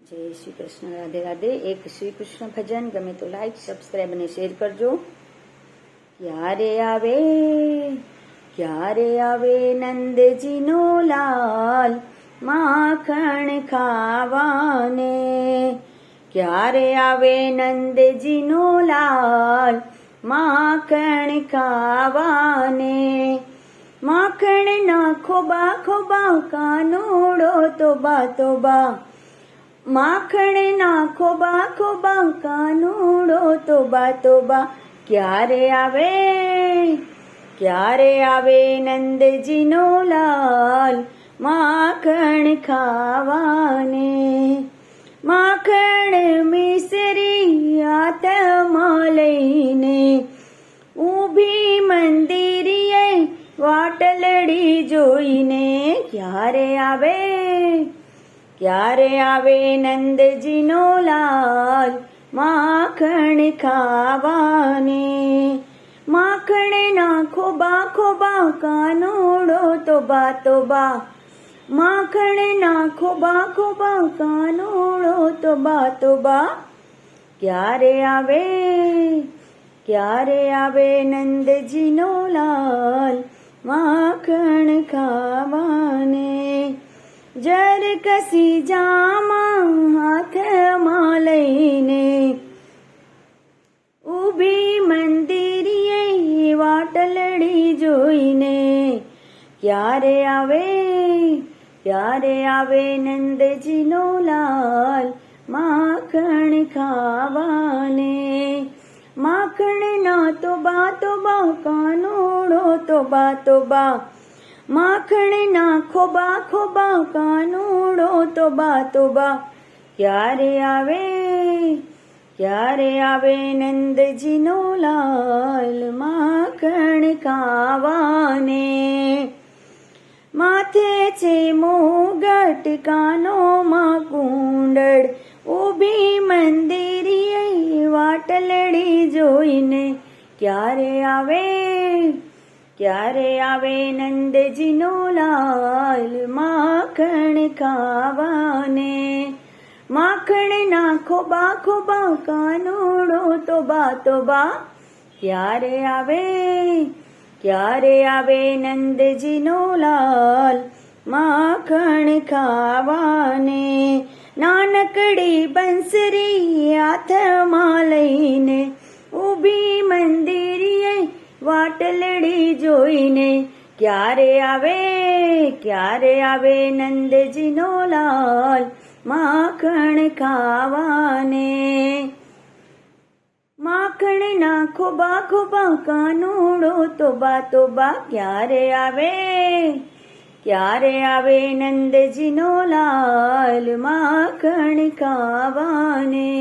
जय श्री कृष्ण। राधे राधे। एक श्री कृष्ण भजन गमे तो लाइक सब्सक्राइब અને શેર કરજો। ક્યારે આવે નંદજીનો લાલ માખણ ખાવાને, ક્યારે આવે નંદજીનો લાલ માખણ ખાવાને, માખણ ના ખોબા ખોબા કાનોડો તોબા તોબા, માખણ ના ખોબા ખોબા કાનોડો તોબા તોબા, ક્યારે આવે નંદજીનો લાલ માખણ ખાવાને, માખણ મિસરી હાથમાં લઈને ઊભી મંદિરીએ વાટલડી જોઈને, ક્યારે આવે નંદજીનો લાલ માખણ ખાવાને, માખણ ના ખોબા ખોબા કાનોડો તોબા તોબા, માખણ ના ખોબા ખોબા કાનોડો તોબા તોબા, ક્યારે આવે નંદજીનો લાલ માખણ ખાવાને, જર કસી જામાં હાથમાં લઈને ઊભી મંદિરીએ વાટલડી જોઈને, ક્યારે આવે નંદજીનો લાલ માખણ ખાવાને, માખણ ના તોબા તોબા કાનોડો તોબા તોબા, માખણ ના ખોબા ખોબા કાનોડો તોબા તોબા, ક્યારે આવે નંદજીનો લાલ માખણ ખાવાને, માથે છે મોગટ કાનોમાં કુંડળ ઊભી મંદિરીએ વાટલડી જોઈને, ક્યારે આવે નંદજીનો લાલ માખણ ખાવાને, માખણ ના ખોબા ખોબા કાનોડો તોબા તોબા, ક્યારે આવે નંદજીનો લાલ માખણ ખાવાને, નાનકડી બંસરી હાથમાં લઈને ઊભી મંદિરીએ વાટલડી જોઈને, ક્યારે આવે નંદજીનો લાલ માખણ ખાવાને, માખણ ના ખોબા ખોબા કાનોડો તોબા તોબા, ક્યારે આવે નંદજીનો લાલ માખણ ખાવાને।